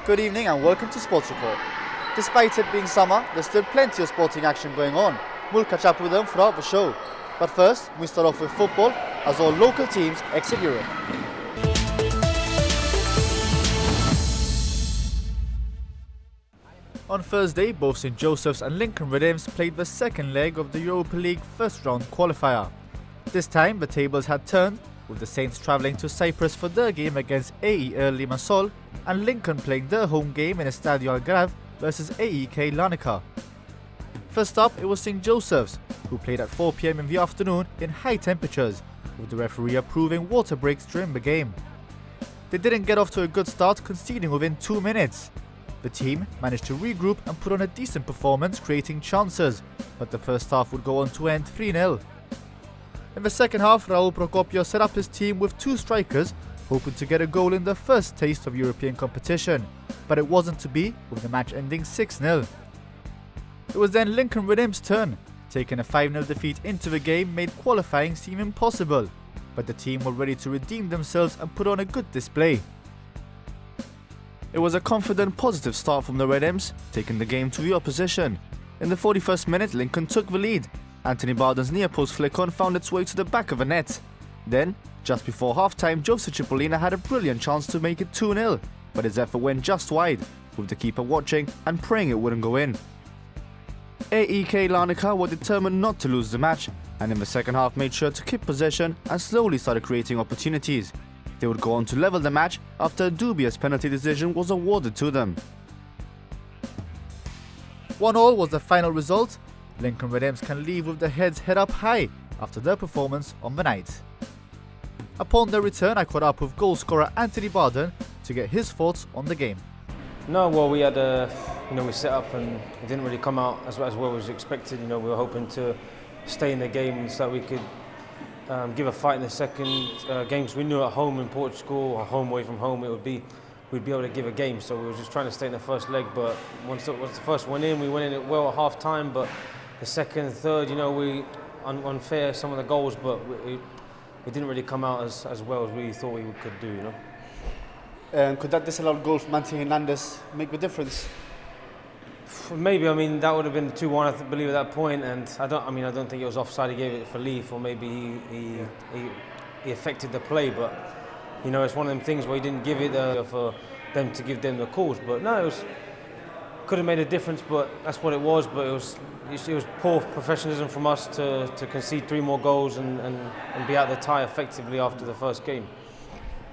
Good evening and welcome to Sports Report. Despite it being summer, there's still plenty of sporting action going on. We'll catch up with them throughout the show. But first, we start off with football as all local teams exit Europe. On Thursday, both St Joseph's and Lincoln Rhythms played the second leg of the Europa League first round qualifier. This time, the tables had turned, with the Saints travelling to Cyprus for their game against AEL Limassol and Lincoln playing their home game in Estadio Algarve versus AEK Larnaca. First up, it was St Joseph's, who played at 4 PM in the afternoon in high temperatures, with the referee approving water breaks during the game. They didn't get off to a good start, conceding within 2 minutes. The team managed to regroup and put on a decent performance, creating chances, but the first half would go on to end 3-0. In the second half, Raul Procopio set up his team with 2 strikers, hoping to get a goal in their first taste of European competition, but it wasn't to be, with the match ending 6-0. It was then Lincoln Rhythms' turn. Taking a 5-0 defeat into the game made qualifying seem impossible, but the team were ready to redeem themselves and put on a good display. It was a confident, positive start from the Rhythms, taking the game to the opposition. In the 41st minute, Lincoln took the lead. Anthony Barden's near-post flick-on found its way to the back of the net. Then, just before half-time, Joseph Cipollina had a brilliant chance to make it 2-0, but his effort went just wide, with the keeper watching and praying it wouldn't go in. AEK Larnaca were determined not to lose the match, and in the second half made sure to keep possession and slowly started creating opportunities. They would go on to level the match after a dubious penalty decision was awarded to them. 1-1 was the final result. Lincoln Rhythms can leave with their heads held up high after their performance on the night. Upon their return, I caught up with goal scorer Anthony Barden to get his thoughts on the game. No, well, we had we set up and it didn't really come out as well as expected. We were hoping to stay in the game so that we could give a fight in the second game, because we knew at home in Portugal, or home away from home, we'd be able to give a game. So we were just trying to stay in the first leg. But once the first one in, we went in it well at half time. But the second, third, we unfair some of the goals, but it didn't really come out as well as we thought we could do. Could that disallowed goal from Anthony Hernandez make the difference? Maybe. That would have been 2-1, I believe, at that point. And I don't think it was offside. He gave it for Leaf, or maybe he affected the play. But it's one of them things where he didn't give it for them to give them the calls. But no, could have made a difference. But that's what it was. But it was poor professionalism from us to concede 3 more goals and be out the tie effectively after the first game.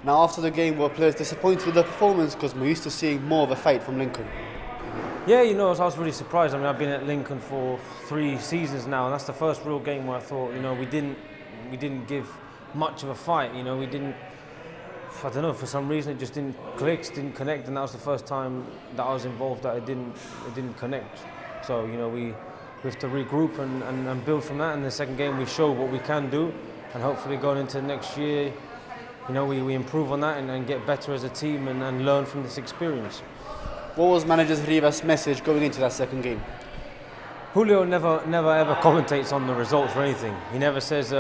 Now, after the game, were players disappointed with their performance because we're used to seeing more of a fight from Lincoln? Yeah, I was really surprised. I've been at Lincoln for 3 seasons now, and that's the first real game where I thought, we didn't give much of a fight. We didn't. I don't know, for some reason it just didn't click, didn't connect, and that was the first time that I was involved that it didn't connect. So we have to regroup and build from that. In the second game, we showed what we can do, and hopefully going into next year, we improve on that and get better as a team and learn from this experience. What was manager Rivas' message going into that second game? Julio never ever commentates on the results or anything. He never says,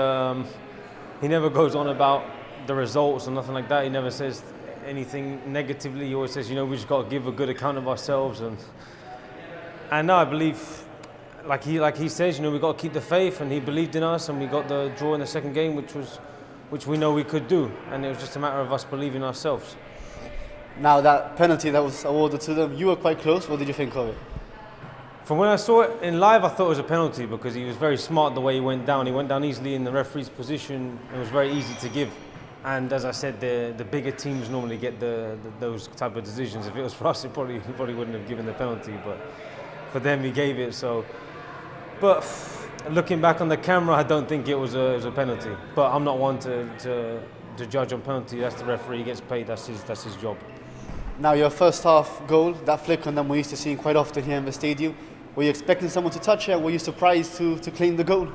he never goes on about the results or nothing like that. He never says anything negatively. He always says, we just got to give a good account of ourselves. And no, I believe, like he says, we got to keep the faith, and he believed in us, and we got the draw in the second game, which we know we could do, and it was just a matter of us believing in ourselves. Now, that penalty that was awarded to them, you were quite close. What did you think of it? From when I saw it in live, I thought it was a penalty because he was very smart the way he went down. He went down easily in the referee's position. It was very easy to give. And as I said, the bigger teams normally get those type of decisions. If it was for us, he probably wouldn't have given the penalty. But for them, he gave it. So, but looking back on the camera, I don't think it was a penalty. But I'm not one to judge on penalty. That's the referee. He gets paid. That's his job. Now, your first half goal, that flick on them we're used to seeing quite often here in the stadium. Were you expecting someone to touch it? Were you surprised to claim the goal?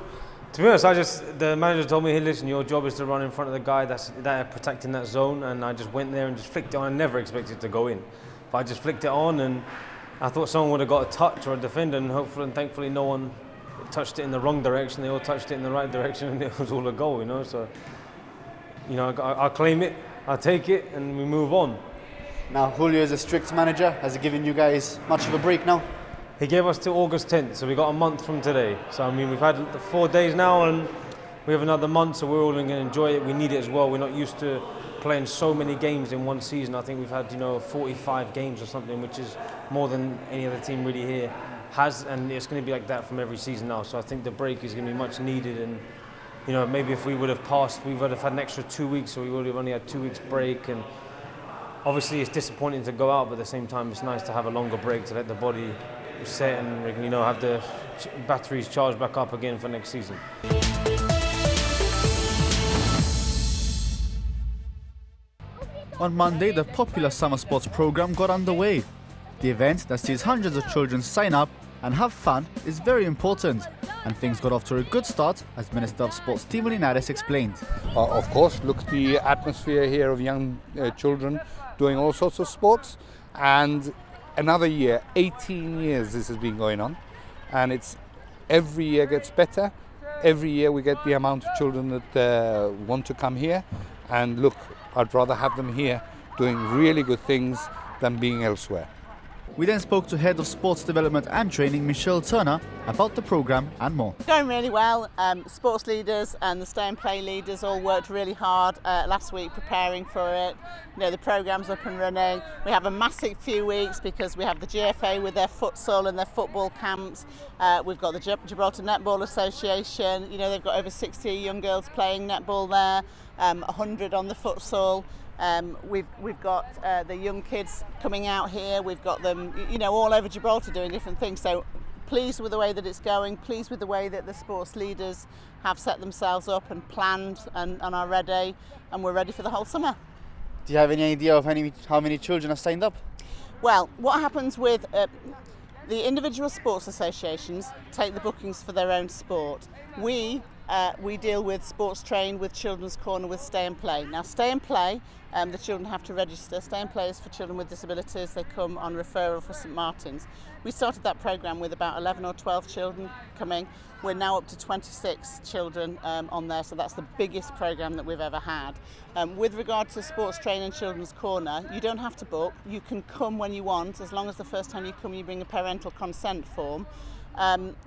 To be honest, the manager told me, hey, listen, your job is to run in front of the guy that's protecting that zone, and I just went there and just flicked it on. I never expected it to go in. But I just flicked it on, and I thought someone would have got a touch or a defender, and hopefully and thankfully no one touched it in the wrong direction. They all touched it in the right direction, and it was all a goal, So, I'll claim it, I'll take it, and we move on. Now, Julio is a strict manager. Has he given you guys much of a break now? He gave us till August 10th, so we got a month from today. So I mean, we've had 4 days now, and we have another month, so we're all going to enjoy it. We need it as well. We're not used to playing so many games in one season. I think we've had 45 games or something, which is more than any other team really here has, and it's going to be like that from every season now. So I think the break is going to be much needed, and maybe if we would have passed, we would have had an extra 2 weeks, so we would have only had 2 weeks break. And obviously it's disappointing to go out, but at the same time it's nice to have a longer break to let the body set and we can have the batteries charged back up again for next season. On Monday, the popular summer sports program got underway. The event that sees hundreds of children sign up and have fun is very important, and things got off to a good start, as Minister of Sports Timo Linares explained. Of course, look, the atmosphere here of young children doing all sorts of sports, and another year, 18 years this has been going on, and it's every year gets better. Every year we get the amount of children that want to come here, and look, I'd rather have them here doing really good things than being elsewhere. We then spoke to Head of Sports Development and Training, Michelle Turner, about the programme and more. Going really well. Sports leaders and the Stay and Play leaders all worked really hard last week preparing for it. The programme's up and running. We have a massive few weeks because we have the GFA with their futsal and their football camps. We've got the Gibraltar Netball Association. They've got over 60 young girls playing netball there, 100 on the futsal. We've got the young kids coming out here. We've got them, all over Gibraltar doing different things. So pleased with the way that it's going, pleased with the way that the sports leaders have set themselves up and planned and are ready, and we're ready for the whole summer. Do you have any idea of how many children have signed up? Well, what happens with the individual sports associations take the bookings for their own sport. We deal with Sports Train, with Children's Corner, with Stay and Play. Now, Stay and Play, the children have to register. Stay and Play is for children with disabilities. They come on referral for St Martin's. We started that programme with about 11 or 12 children coming. We're now up to 26 children on there, so that's the biggest programme that we've ever had. With regard to Sports Train and Children's Corner, you don't have to book. You can come when you want, as long as the first time you come you bring a parental consent form.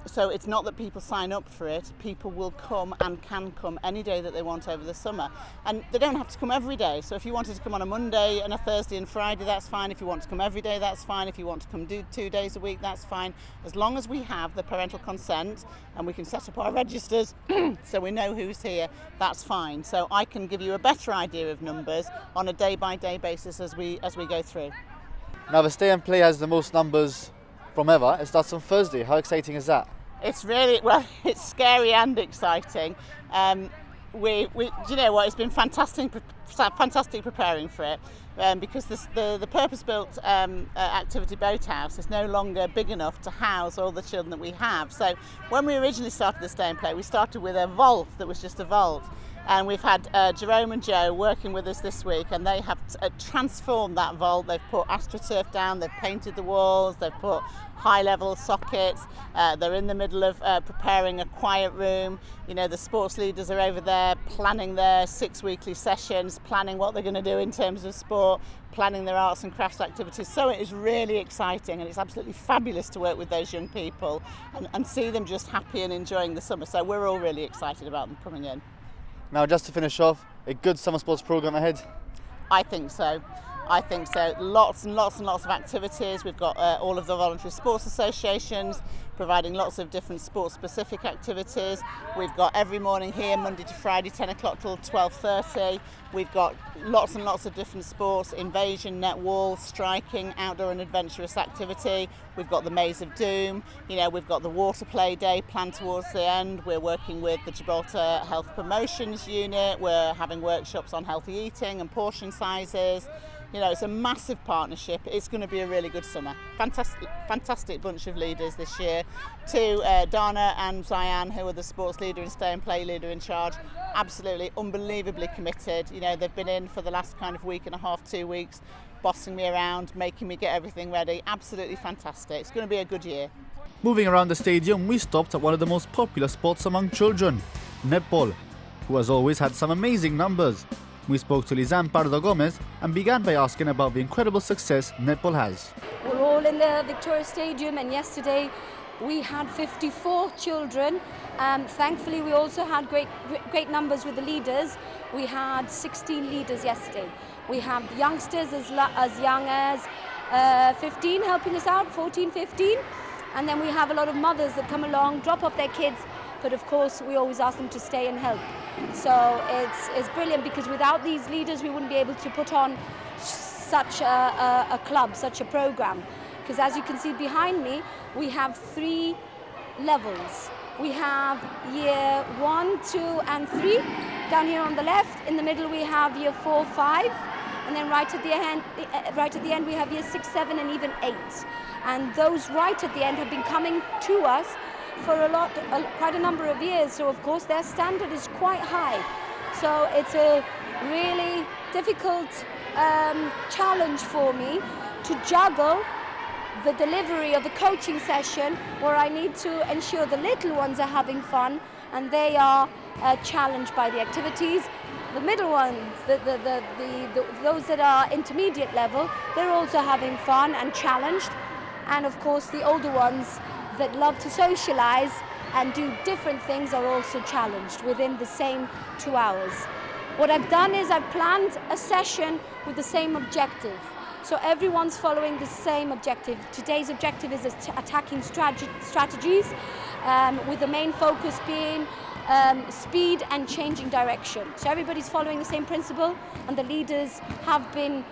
So it's not that people sign up for it. People will come and can come any day that they want over the summer, and they don't have to come every day. So if you wanted to come on a Monday and a Thursday and Friday, that's fine. If you want to come every day, that's fine. If you want to come do 2 days a week, that's fine, as long as we have the parental consent and we can set up our registers so we know who's here. That's fine. So I can give you a better idea of numbers on a day-by-day basis as we go through. Now, the Stay and Play has the most numbers from ever. It starts on Thursday. How exciting is that? It's really, well, it's scary and exciting. Do you know what? It's been fantastic preparing for it, because the purpose-built activity boathouse is no longer big enough to house all the children that we have. So when we originally started the Stay and Play, we started with a vault that was just a vault. And we've had Jerome and Joe working with us this week, and they have transformed that vault. They've put AstroTurf down, they've painted the walls, they've put high-level sockets. They're in the middle of preparing a quiet room. The sports leaders are over there planning their 6 weekly sessions, planning what they're going to do in terms of sport, planning their arts and crafts activities. So it is really exciting, and it's absolutely fabulous to work with those young people and see them just happy and enjoying the summer. So we're all really excited about them coming in. Now, just to finish off, a good summer sports programme ahead? I think so. Lots and lots and lots of activities. We've got all of the voluntary sports associations providing lots of different sports-specific activities. We've got every morning here, Monday to Friday, 10 o'clock till 12:30. We've got lots and lots of different sports: invasion, net wall, striking, outdoor and adventurous activity. We've got the Maze of Doom. We've got the water play day planned towards the end. We're working with the Gibraltar Health Promotions Unit. We're having workshops on healthy eating and portion sizes. It's a massive partnership. It's going to be a really good summer. Fantastic bunch of leaders this year. Dana and Zian, who are the sports leader and Stay and Play leader in charge, absolutely unbelievably committed. They've been in for the last kind of week and a half, 2 weeks, bossing me around, making me get everything ready. Absolutely fantastic. It's going to be a good year. Moving around the stadium, we stopped at one of the most popular sports among children, netball, who has always had some amazing numbers. we spoke to Lizanne Pardo Gomez and began by asking about the incredible success netball has. We're all in the Victoria Stadium, and yesterday we had 54 children. Thankfully, we also had great numbers with the leaders. We had 16 leaders yesterday. We have youngsters as young as 15 helping us out, 14, 15. And then we have a lot of mothers that come along, drop off their kids, but of course we always ask them to stay and help. So it's brilliant, because without these leaders we wouldn't be able to put on such a club, such a program. Because as you can see behind me, we have 3 levels. We have year 1, 2 and 3 down here on the left. In the middle we have year 4, 5, and then right at the end we have year 6, 7 and even 8. And those right at the end have been coming to us for quite a number of years, so of course their standard is quite high. So it's a really difficult challenge for me to juggle the delivery of the coaching session, where I need to ensure the little ones are having fun and they are challenged by the activities. The middle ones, those that are intermediate level, they're also having fun and challenged. And of course the older ones that love to socialize and do different things are also challenged within the same 2 hours. What I've done is I've planned a session with the same objective. So everyone's following the same objective. Today's objective is attacking strategies, with the main focus being speed and changing direction. So everybody's following the same principle, and the leaders have been,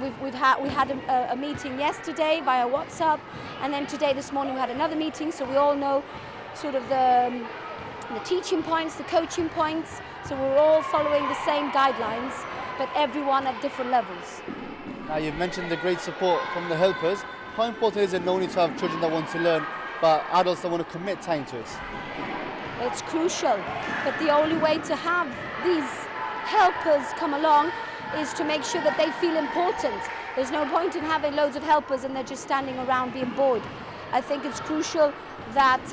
we had a meeting yesterday via WhatsApp, and then this morning we had another meeting, so we all know sort of the teaching points, the coaching points, so we're all following the same guidelines, but everyone at different levels. Now, you've mentioned the great support from the helpers. How important is it not only to have children that want to learn, but adults that want to commit time to it? It's crucial, but the only way to have these helpers come along is to make sure that they feel important. There's no point in having loads of helpers and they're just standing around being bored. I think it's crucial that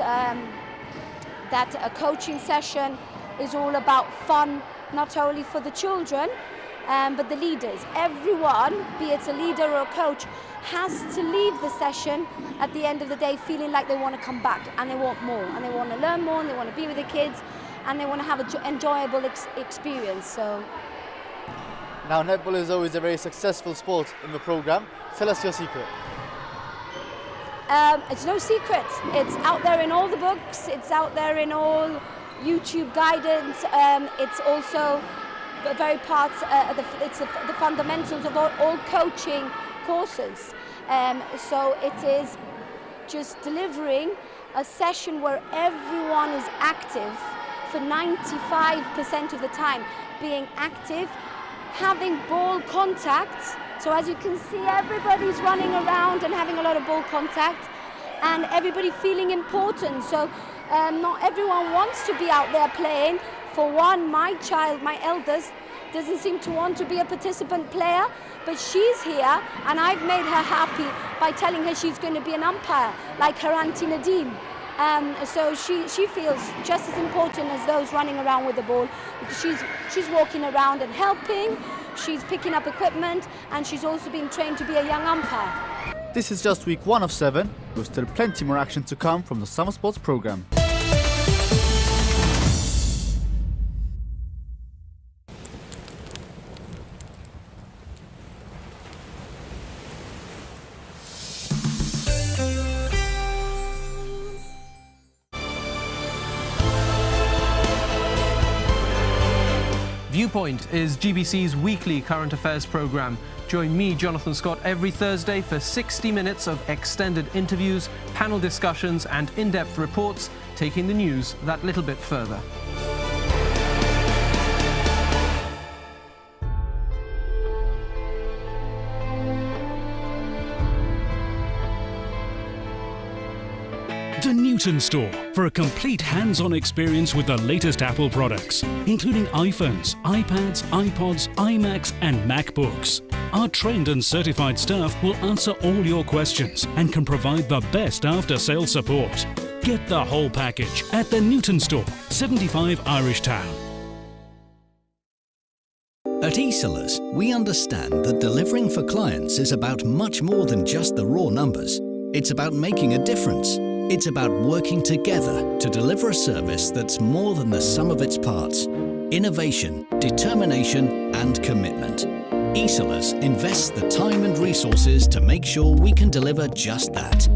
that a coaching session is all about fun, not only for the children, but the leaders. Everyone, be it a leader or a coach, has to leave the session at the end of the day feeling like they want to come back and they want more and they want to learn more and they want to be with the kids and they want to have an enjoyable experience. So. Now, netball is always a very successful sport in the programme. Tell us your secret. It's no secret. It's out there in all the books. It's out there in all YouTube guidance. It's also the very parts, it's the fundamentals of all coaching courses. So it is just delivering a session where everyone is active for 95% of the time, being active, having ball contact. So as you can see, everybody's running around and having a lot of ball contact, and everybody feeling important. So not everyone wants to be out there playing. For one, my child, my eldest, doesn't seem to want to be a participant player, but she's here and I've made her happy by telling her she's going to be an umpire, like her Auntie Nadine. So she feels just as important as those running around with the ball, because she's walking around and helping, she's picking up equipment, and she's also being trained to be a young umpire. This is just week 1 of 7, with still plenty more action to come from the summer sports programme. Viewpoint is GBC's weekly current affairs programme. Join me, Jonathan Scott, every Thursday for 60 minutes of extended interviews, panel discussions and in-depth reports, taking the news that little bit further. The Newton Store for a complete hands-on experience with the latest Apple products, including iPhones, iPads, iPods, iMacs and MacBooks. Our trained and certified staff will answer all your questions and can provide the best after-sales support. Get the whole package at the Newton Store, 75 Irish Town. At Isolas, we understand that delivering for clients is about much more than just the raw numbers. It's about making a difference. It's about working together to deliver a service that's more than the sum of its parts. Innovation, determination, and commitment. Isolas invests the time and resources to make sure we can deliver just that.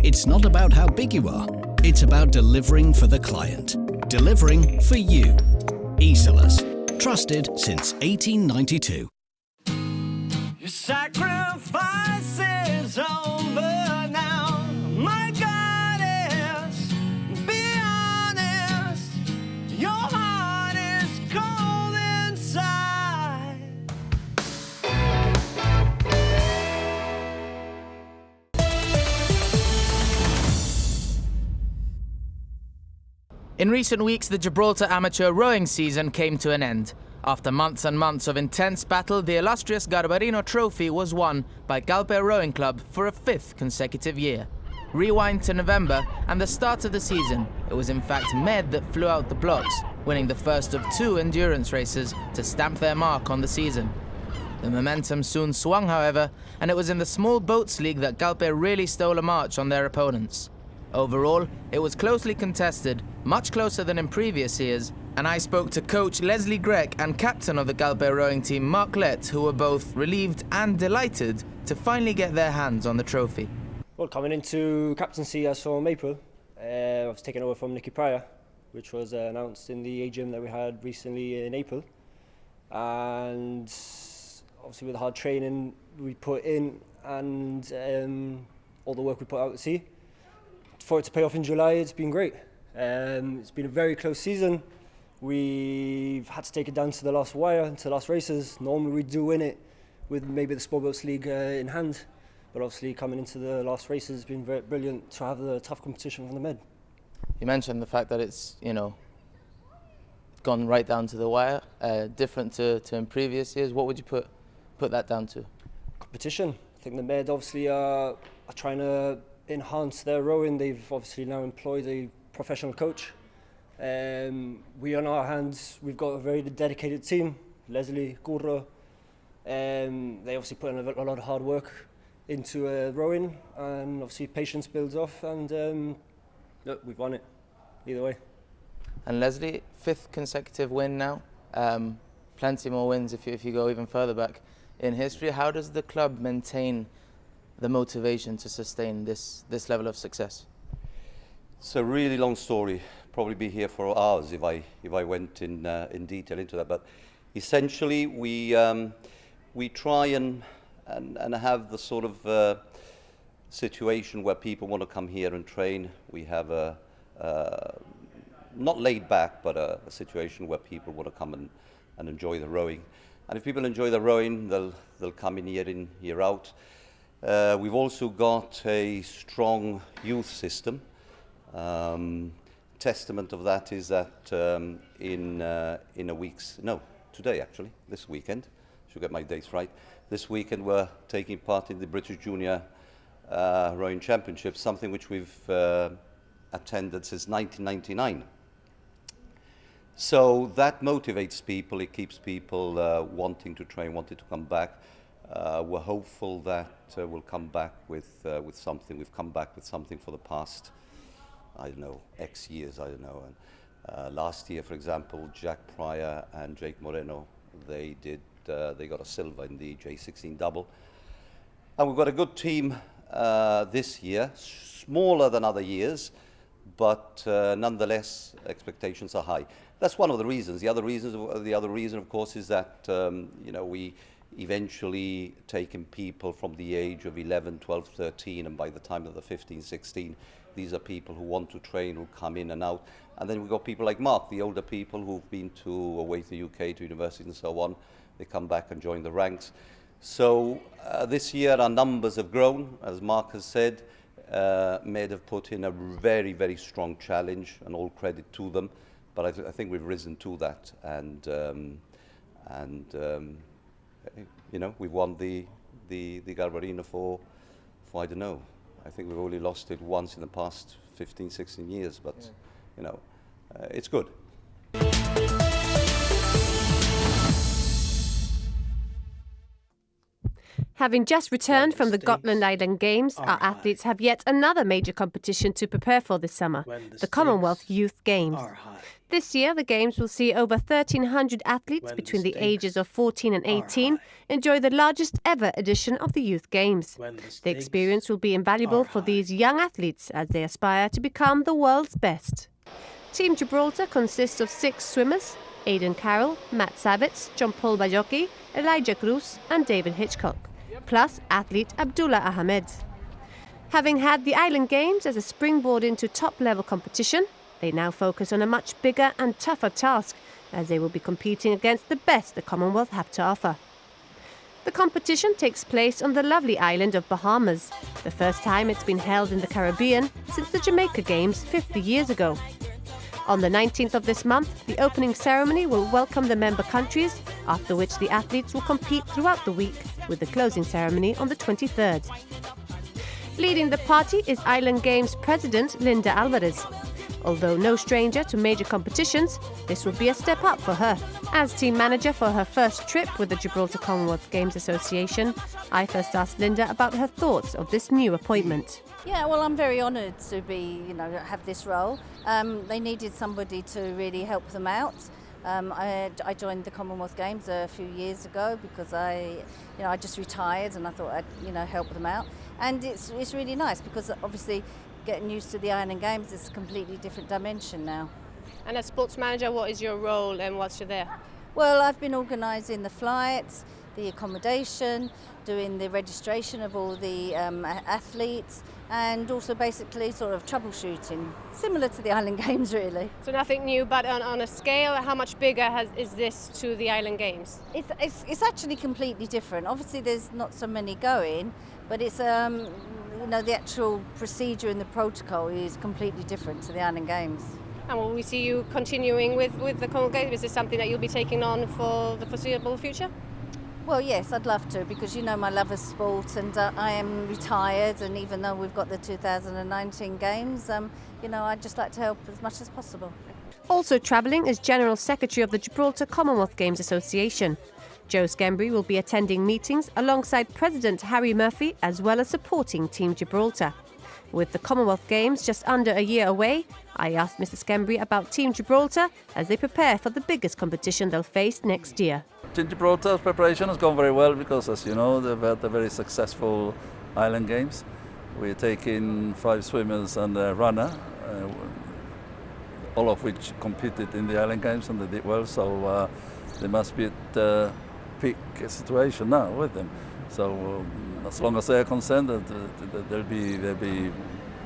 It's not about how big you are. It's about delivering for the client. Delivering for you. Isolas. Trusted since 1892. Your sacrifice is over now. My goddess, be honest. Your heart is cold inside. In recent weeks, the Gibraltar amateur rowing season came to an end. After months and months of intense battle, the illustrious Garbarino Trophy was won by Galpe Rowing Club for a 5th consecutive year. Rewind to November and the start of the season, it was in fact Med that flew out the blocks, winning the first of 2 endurance races to stamp their mark on the season. The momentum soon swung, however, and it was in the small boats league that Galpe really stole a march on their opponents. Overall, it was closely contested, much closer than in previous years, and I spoke to coach Leslie Grech and captain of the Galpe rowing team Mark Lett, who were both relieved and delighted to finally get their hands on the trophy. Well, coming into captaincy as from April, I was taken over from Nicky Pryor, which was announced in the AGM that we had recently in April. And obviously with the hard training we put in and all the work we put out at sea, for it to pay off in July, it's been great. It's been a very close season. We've had to take it down to the last wire, to the last races. Normally we do win it with maybe the Small Boats League in hand, but obviously coming into the last races, it's been very brilliant to have the tough competition from the Med. You mentioned the fact that it's, gone right down to the wire, different to in previous years. What would you put that down to? Competition. I think the Med obviously are trying to enhance their rowing. They've obviously now employed a professional coach. We on our hands, we've got a very dedicated team, Leslie, Curro. They obviously put in a lot of hard work into rowing, and obviously patience builds off, and look, we've won it either way. And Leslie, 5th consecutive win now. Plenty more wins if you go even further back in history. How does the club maintain the motivation to sustain this level of success? It's a really long story. Probably be here for hours if I went in detail into that. But essentially, we try and have the sort of situation where people want to come here and train. We have a not laid back, but a situation where people want to come and enjoy the rowing. And if people enjoy the rowing, they'll come in, year out. We've also got a strong youth system. Testament of that is that today actually, this weekend, should get my dates right. This weekend we're taking part in the British Junior Rowing Championship, something which we've attended since 1999. So that motivates people, it keeps people wanting to train, wanting to come back. We're hopeful that we'll come back with something. We've come back with something for the past, I don't know, X years, I don't know. And last year, for example, Jack Pryor and Jake Moreno, they got a silver in the J16 double. And we've got a good team this year, smaller than other years, but nonetheless, expectations are high. That's one of the reasons. The other reason, of course, is that we eventually taken people from the age of 11, 12, 13, and by the time of the 15, 16, these are people who want to train, who come in and out. And then we've got people like Mark, the older people who've been away to the UK, to university and so on. They come back and join the ranks. So this year our numbers have grown, as Mark has said. Med have put in a very, very strong challenge, and all credit to them. But I think we've risen to that, and we've won the Garbarino for I don't know. I think we've only lost it once in the past 15, 16 years, but it's good. Having just returned from the Gotland Island Games, our athletes have yet another major competition to prepare for this summer, the Commonwealth Youth Games. This year, the Games will see over 1,300 athletes between the ages of 14 and 18 enjoy the largest ever edition of the Youth Games. The experience will be invaluable for these young athletes as they aspire to become the world's best. Team Gibraltar consists of 6 swimmers: Aidan Carroll, Matt Savitz, John Paul Bajocchi, Elijah Cruz and David Hitchcock, plus athlete Abdullah Ahmed. Having had the Island Games as a springboard into top-level competition, they now focus on a much bigger and tougher task, as they will be competing against the best the Commonwealth have to offer. The competition takes place on the lovely island of Bahamas, the first time it's been held in the Caribbean since the Jamaica Games 50 years ago. On the 19th of this month, the opening ceremony will welcome the member countries, after which the athletes will compete throughout the week, with the closing ceremony on the 23rd. Leading the party is Island Games President Linda Alvarez. Although no stranger to major competitions, this will be a step up for her. As team manager for her first trip with the Gibraltar Commonwealth Games Association, I first asked Linda about her thoughts of this new appointment. Yeah, well, I'm very honoured to be, have this role. They needed somebody to really help them out. I joined the Commonwealth Games a few years ago because I just retired and I thought I'd, help them out. And it's really nice because obviously getting used to the Island Games is a completely different dimension now. And as sports manager, what is your role and whilst you're there? Well, I've been organising the flights, the accommodation, doing the registration of all the athletes, and also basically sort of troubleshooting, similar to the Island Games really. So nothing new, but on a scale, how much bigger is this to the Island Games? It's actually completely different. Obviously there's not so many going, but it's the actual procedure and the protocol is completely different to the Island Games. And will we see you continuing with the Commonwealth Games? Is this something that you'll be taking on for the foreseeable future? Well, yes, I'd love to, because my love of sport, and I am retired, and even though we've got the 2019 Games, I'd just like to help as much as possible. Also travelling is General Secretary of the Gibraltar Commonwealth Games Association. Joe Scambry will be attending meetings alongside President Harry Murphy, as well as supporting Team Gibraltar. With the Commonwealth Games just under a year away, I asked Mr. Scambry about Team Gibraltar as they prepare for the biggest competition they'll face next year. Team Gibraltar's preparation has gone very well because, as you know, they've had a very successful Island Games. We're taking 5 swimmers and a runner, all of which competed in the Island Games, and they did well, so they must be at the peak situation now with them. So as long as they're concerned, they'll be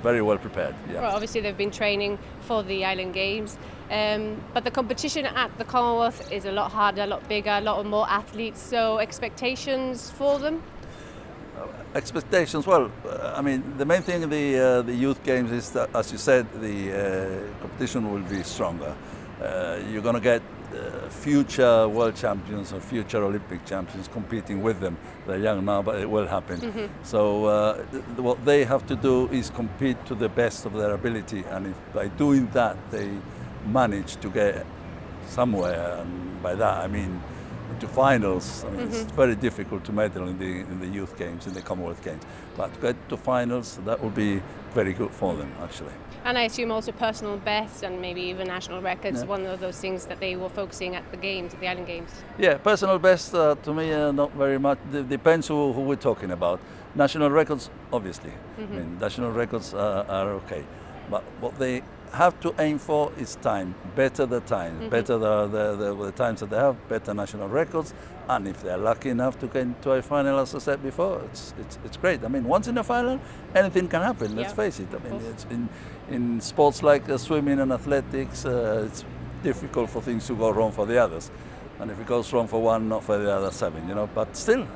very well prepared. Yeah. Well, obviously they've been training for the Island Games, but the competition at the Commonwealth is a lot harder, a lot bigger, a lot more athletes. So expectations for them? Expectations, well, the main thing in the Youth Games is that, as you said, the competition will be stronger. You're going to get future world champions or future Olympic champions competing with them. They're young now, but it will happen. Mm-hmm. So what they have to do is compete to the best of their ability, and if by doing that they manage to get somewhere, and by that I mean to finals. It's very difficult to medal in the Youth Games, in the Commonwealth Games, but to get to finals, that will be very good for them actually. And I assume also personal bests and maybe even national records, Yeah. one of those things that they were focusing at the Games, at the Island Games. Yeah, personal best to me not very much. Depends who we're talking about. National records, obviously. National records are okay, but what they have to aim for is time, better the time, better the times that they have, better national records, and if they're lucky enough to get into a final, as I said before, it's great. Once in a final, anything can happen. Let's face it. It's in sports like swimming and athletics, it's difficult for things to go wrong for the others, and if it goes wrong for one, not for the other 7. But still,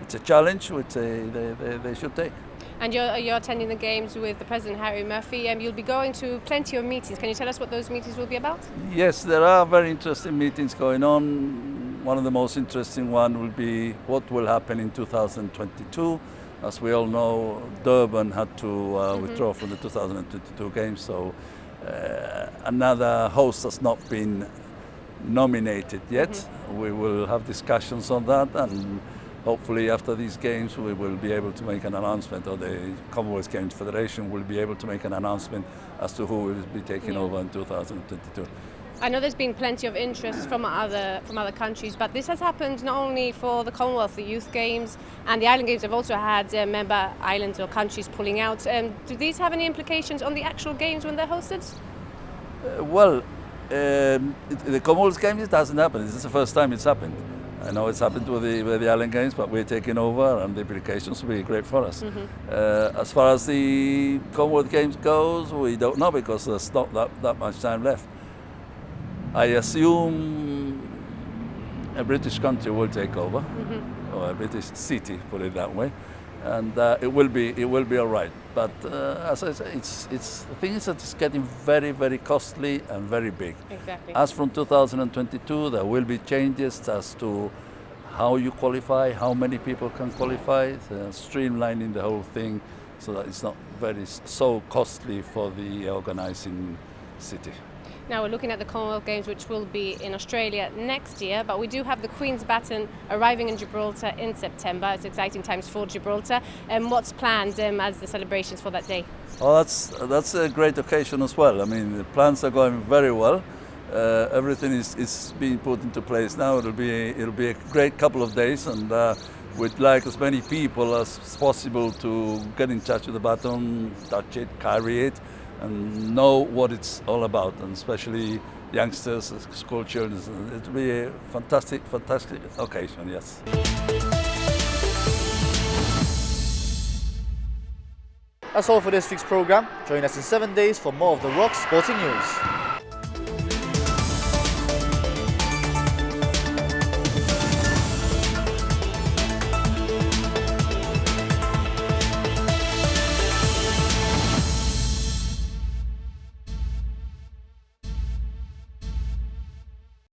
it's a challenge which they should take. And you're attending the Games with the President Harry Murphy, and you'll be going to plenty of meetings. Can you tell us what those meetings will be about? Yes, there are very interesting meetings going on. One of the most interesting one will be what will happen in 2022. As we all know, Durban had to withdraw from the 2022 Games, so another host has not been nominated yet. We will have discussions on that, and hopefully after these games we will be able to make an announcement, or the Commonwealth Games Federation will be able to make an announcement as to who will be taking over in 2022. I know there's been plenty of interest from other countries, but this has happened not only for the Commonwealth, the Youth Games and the Island Games have also had member islands or countries pulling out. Do these have any implications on the actual games when they're hosted? The Commonwealth Games, it hasn't happened. This is the first time it's happened. I know it's happened with the Island Games, but we're taking over and the implications will be great for us. As far as the Commonwealth Games goes, we don't know because there's not that much time left. I assume a British country will take over, or a British city, put it that way, and it will be all right. But as I say, it's the thing is that it's getting very, very costly and very big. Exactly. As from 2022, there will be changes as to how you qualify, how many people can qualify, streamlining the whole thing so that it's not so costly for the organising city. Now we're looking at the Commonwealth Games, which will be in Australia next year, but we do have the Queen's Baton arriving in Gibraltar in September. It's exciting times for Gibraltar. What's planned as the celebrations for that day? Oh, that's a great occasion as well. I mean, the plans are going very well. Everything is being put into place now. It'll be a great couple of days, and we'd like as many people as possible to get in touch with the baton, touch it, carry it, and know what it's all about, and especially youngsters, school children. It'll be a fantastic occasion, yes. That's all for this week's programme. Join us in 7 days for more of the Rock Sporting News.